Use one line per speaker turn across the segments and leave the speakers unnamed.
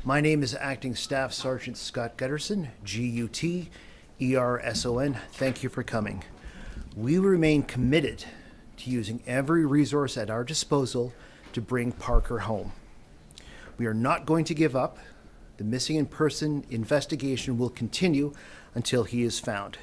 My name is Acting Staff Sergeant Scott Guterson, Guterson. Thank you for coming. We remain committed to using every resource at our disposal to bring Parker home. We are not going to give up. The missing person investigation will continue until he is found.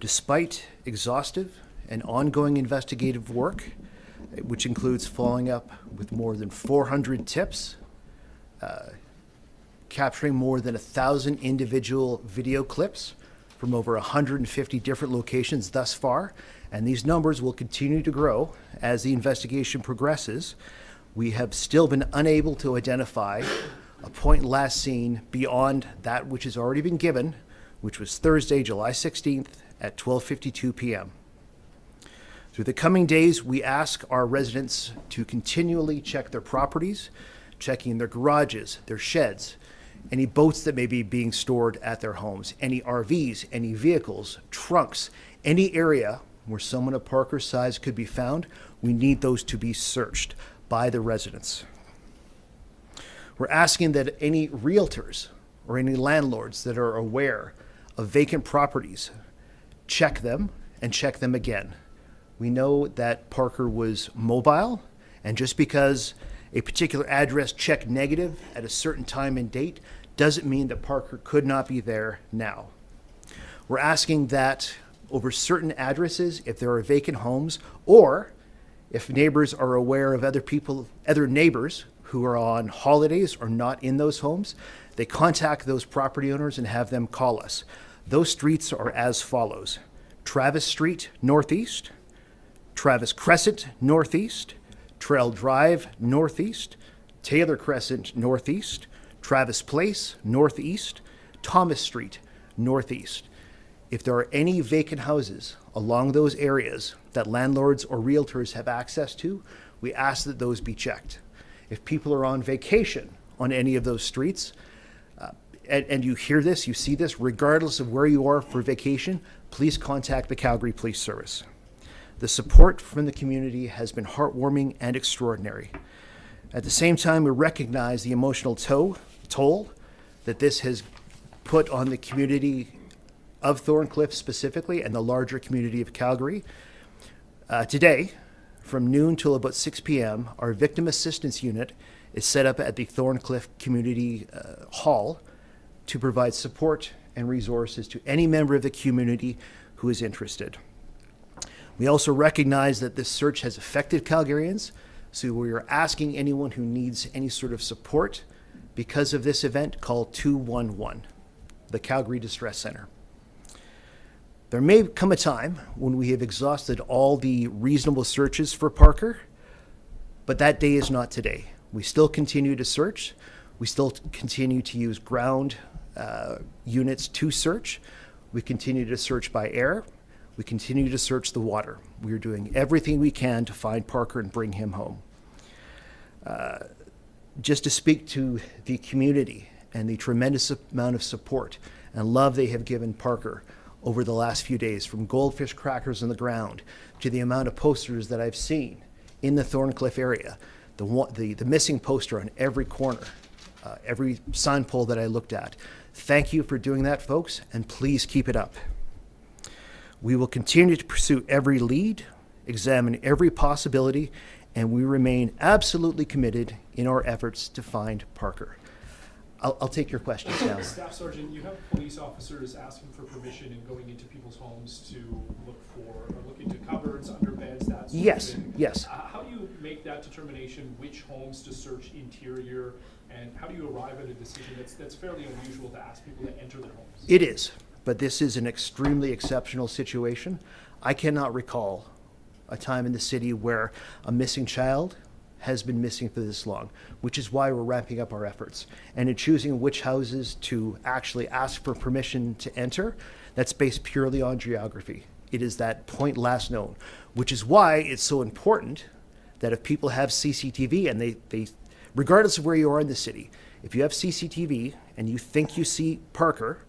Despite exhaustive and ongoing investigative work, which includes following up with more than 400 tips, capturing more than 1,000 individual video clips from over 150 different locations thus far, and these numbers will continue to grow as the investigation progresses, we have still been unable to identify a point last seen beyond that which has already been given, which was Thursday, July 16th at 12:52 p.m. Through the coming days, we ask our residents to continually check their properties, checking their garages, their sheds, any boats that may be being stored at their homes, any RVs, any vehicles, trunks, any area where someone of Parker's size could be found. We need those to be searched by the residents. We're asking that any realtors or any landlords that are aware of vacant properties, check them and check them again. We know that Parker was mobile, and just because a particular address checked negative at a certain time and date doesn't mean that Parker could not be there now. We're asking that over certain addresses, if there are vacant homes, or if neighbors are aware of other neighbors who are on holidays or not in those homes, they contact those property owners and have them call us. Those streets are as follows: Travis Street Northeast, Travis Crescent Northeast, Trail Drive Northeast, Taylor Crescent Northeast, Travis Place Northeast, Thomas Street Northeast. If there are any vacant houses along those areas that landlords or realtors have access to, we ask that those be checked. If people are on vacation on any of those streets, and you hear this, you see this, regardless of where you are for vacation, please contact the Calgary Police Service. The support from the community has been heartwarming and extraordinary. At the same time, we recognize the emotional toll that this has put on the community of Thorncliffe specifically and the larger community of Calgary. Today, from noon till about 6 p.m., our victim assistance unit is set up at the Thorncliffe Community Hall to provide support and resources to any member of the community who is interested. We also recognize that this search has affected Calgarians, so we are asking anyone who needs any sort of support because of this event, call 211, the Calgary Distress Center. There may come a time when we have exhausted all the reasonable searches for Parker, but that day is not today. We still continue to search. We still continue to use ground units to search. We continue to search by air. We continue to search the water. We are doing everything we can to find Parker and bring him home. Just to speak to the community and the tremendous amount of support and love they have given Parker over the last few days, from goldfish crackers on the ground to the amount of posters that I've seen in the Thorncliffe area, the missing poster on every corner, every sign pole that I looked at. Thank you for doing that, folks, and please keep it up. We will continue to pursue every lead, examine every possibility, and we remain absolutely committed in our efforts to find Parker. I'll take your questions now.
Staff Sergeant, you have police officers asking for permission and going into people's homes to look into cupboards, under beds, that sort of thing.
Yes.
How do you make that determination, which homes to search interior, and how do you arrive at a decision that's fairly unusual to ask people to enter their homes?
It is, but this is an extremely exceptional situation. I cannot recall a time in the city where a missing child has been missing for this long, which is why we're ramping up our efforts. And in choosing which houses to actually ask for permission to enter, that's based purely on geography. It is that point last known, which is why it's so important that if people have CCTV and they regardless of where you are in the city, if you have CCTV and you think you see Parker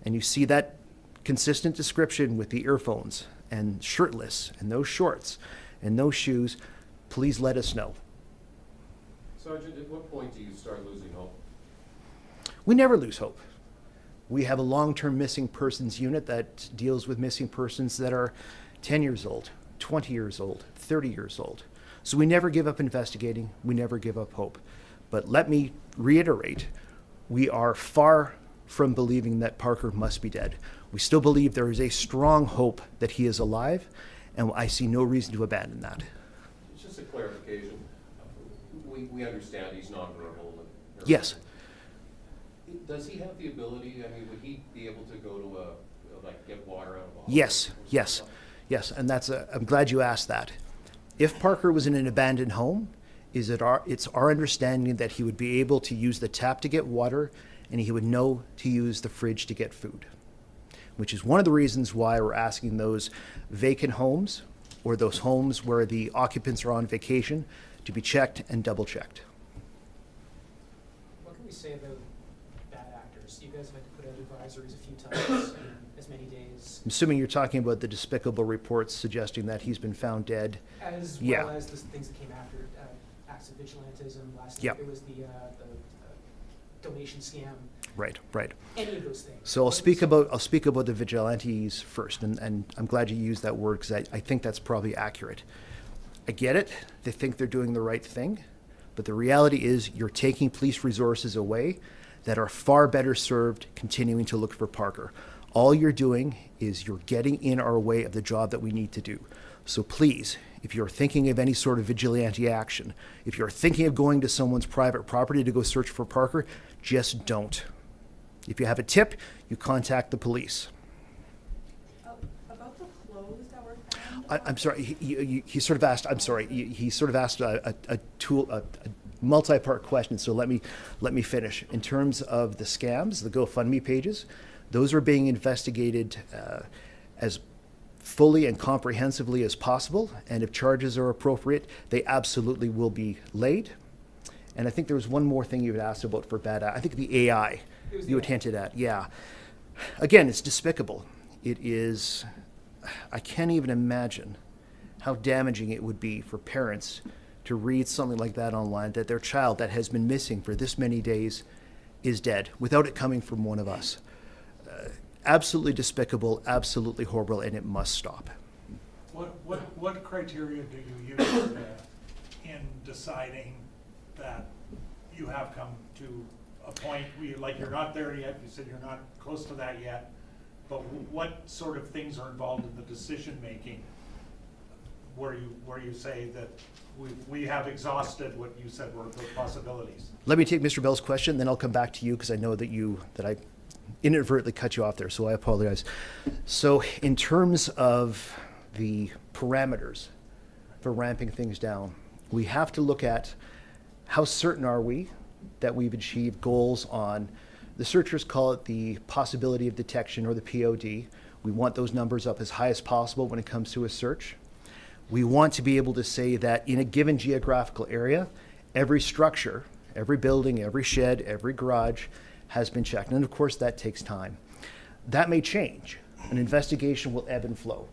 and you see that consistent description with the earphones and shirtless and those shorts and those shoes, please let us know.
Sergeant, at what point do you start losing hope?
We never lose hope. We have a long-term missing persons unit that deals with missing persons that are 10 years old, 20 years old, 30 years old. So we never give up investigating. We never give up hope. But let me reiterate, we are far from believing that Parker must be dead. We still believe there is a strong hope that he is alive, and I see no reason to abandon that.
It's just a clarification. We understand he's nonverbal. And
Yes.
Does he have the ability, I mean, would he be able to go to get water out of a bottle?
Yes, yes, yes, and I'm glad you asked that. If Parker was in an abandoned home, it's our understanding that he would be able to use the tap to get water, and he would know to use the fridge to get food, which is one of the reasons why we're asking those vacant homes or those homes where the occupants are on vacation to be checked and double checked.
What can we say about bad actors? You guys have had to put out advisories a few times in as many days.
I'm assuming you're talking about the despicable reports suggesting that he's been found dead.
As
Yeah.
well as the things that came after acts of vigilantism. Last night
Yep.
there was the donation scam.
Right, right.
Any of those things.
So I'll
What
speak
is-
about the vigilantes first, and I'm glad you used that word because I think that's probably accurate. I get it. They think they're doing the right thing, but the reality is you're taking police resources away that are far better served continuing to look for Parker. All you're doing is you're getting in our way of the job that we need to do. So please, if you're thinking of any sort of vigilante action, if you're thinking of going to someone's private property to go search for Parker, just don't. If you have a tip, you contact the police.
About the clothes that were found.
I'm sorry. He sort of asked. I'm sorry. He sort of asked a multi-part question. So let me finish. In terms of the scams, the GoFundMe pages, those are being investigated as fully and comprehensively as possible. And if charges are appropriate, they absolutely will be laid. And I think there was one more thing you had asked about for bad. I think the AI
It was the
you had
AI.
hinted at. Yeah. Again, it's despicable. It is. I can't even imagine how damaging it would be for parents to read something like that online, that their child that has been missing for this many days is dead without it coming from one of us. Absolutely despicable, absolutely horrible, and it must stop.
What criteria do you use in deciding that you have come to a point where you're not there yet, you said you're not close to that yet, but what sort of things are involved in the decision-making where you say that we have exhausted what you said were the possibilities?
Let me take Mr. Bell's question, then I'll come back to you because I know that I inadvertently cut you off there, so I apologize. So in terms of the parameters for ramping things down, we have to look at how certain are we that we've achieved goals on, the searchers call it the possibility of detection or the POD. We want those numbers up as high as possible when it comes to a search. We want to be able to say that in a given geographical area, every structure, every building, every shed, every garage has been checked. And of course, that takes time. That may change. An investigation will ebb and flow.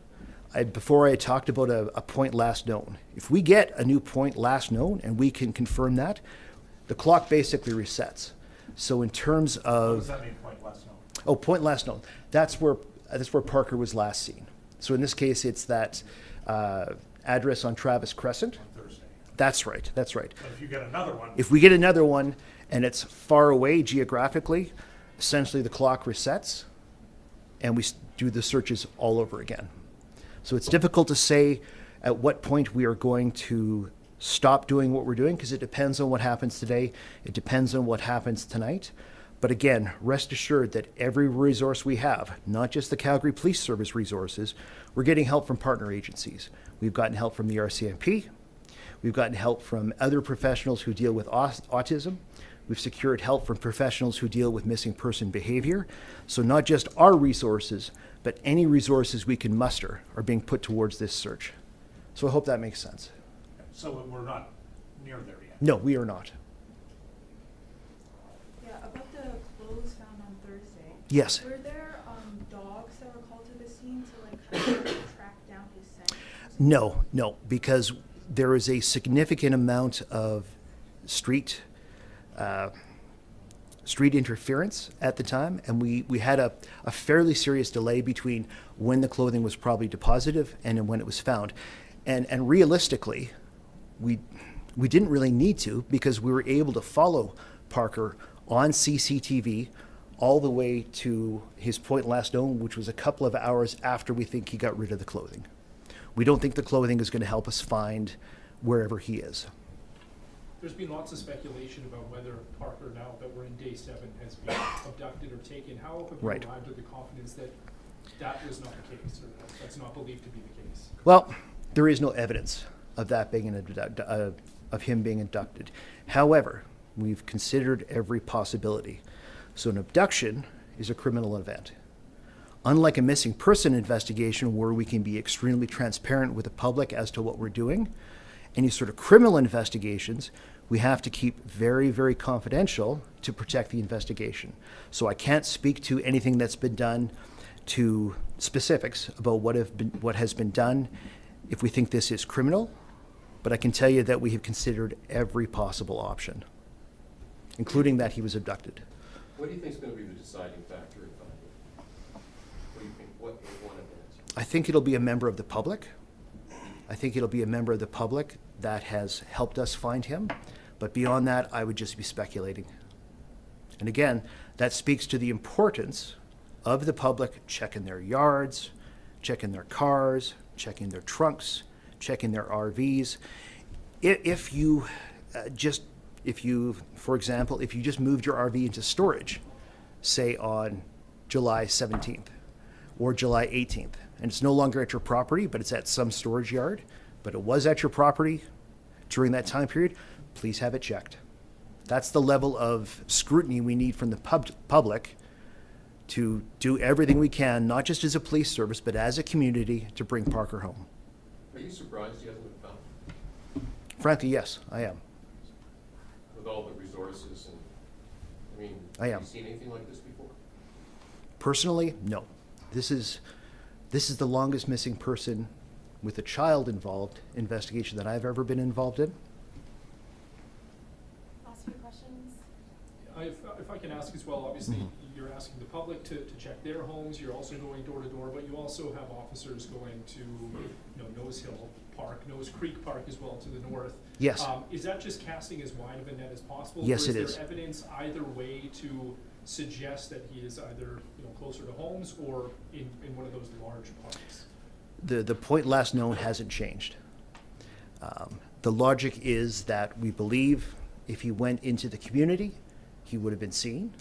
Before I talked about a point last known. If we get a new point last known and we can confirm that, the clock basically resets. So in terms
What
of
does that mean, point less known?
Oh, point last known. That's where Parker was last seen. So in this case, it's that address on Travis Crescent.
On Thursday.
That's right. That's right.
But if you get another one,
If we get another one and it's far away geographically, essentially the clock resets and we do the searches all over again. So it's difficult to say at what point we are going to stop doing what we're doing because it depends on what happens today. It depends on what happens tonight. But again, rest assured that every resource we have, not just the Calgary Police Service resources, we're getting help from partner agencies. We've gotten help from the RCMP. We've gotten help from other professionals who deal with autism. We've secured help from professionals who deal with missing person behavior. So not just our resources, but any resources we can muster are being put towards this search. So I hope that makes sense.
so we're not near there yet.
No, we are not.
Yeah, about the clothes found on Thursday.
Yes.
Were there dogs that were called to the scene to kind of track down his scent?
No, because there is a significant amount of street street interference at the time, and we had a fairly serious delay between when the clothing was probably deposited and when it was found. And realistically, we didn't really need to, because we were able to follow Parker on CCTV all the way to his point last known, which was a couple of hours after we think he got rid of the clothing. We don't think the clothing is going to help us find wherever he is.
There's been lots of speculation about whether Parker, now that we're in day 7, has been abducted or taken. How have you
Right.
arrived at the confidence that that was not the case, or that's not believed to be the case?
Well, there is no evidence of that being of him being abducted. However, we've considered every possibility. So an abduction is a criminal event. Unlike a missing person investigation, where we can be extremely transparent with the public as to what we're doing, any sort of criminal investigations, we have to keep very, very confidential to protect the investigation. So I can't speak to anything that's been done, to specifics about what has been done if we think this is criminal, but I can tell you that we have considered every possible option, including that he was abducted.
What do you think is going to be the deciding factor in finding it? What do you think, what one event?
I think it'll be a member of the public. I think it'll be a member of the public that has helped us find him. But beyond that, I would just be speculating. And again, that speaks to the importance of the public checking their yards, checking their cars, checking their trunks, checking their RVs. If you, for example, if you just moved your RV into storage, say on July 17th or July 18th, and it's no longer at your property, but it's at some storage yard, but it was at your property during that time period, please have it checked. That's the level of scrutiny we need from the public to do everything we can, not just as a police service, but as a community, to bring Parker home.
Are you surprised he hasn't been found
Frankly, yes, I am.
with all the resources and, I mean,
I am.
have you seen anything like this before?
Personally, no. This is the longest missing person with a child involved investigation that I've ever been involved in.
Last few questions.
If I can ask as well, obviously, you're asking the public to check their homes, you're also going door to door, but you also have officers going to, Nose Hill Park, Nose Creek Park as well, to the north.
Yes.
Is that just casting as wide of a net as possible?
Yes, it
Or
is.
is there evidence either way to suggest that he is either, closer to homes or in one of those large parks?
The point last known hasn't changed. The logic is that we believe if he went into the community, he would have been seen.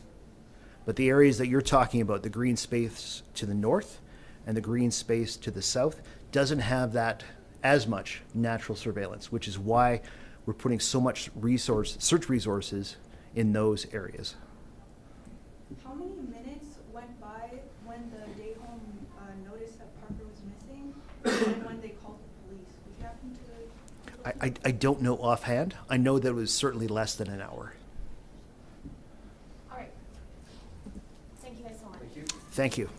But the areas that you're talking about, the green space to the north and the green space to the south, doesn't have that as much natural surveillance, which is why we're putting so much search resources in those areas.
How many minutes went by when the dayhome noticed that Parker was missing and when they called the police? Would you happen to?
I don't know offhand. I know that it was certainly less than an hour.
All right. Thank you guys so much.
Thank you.
Thank you.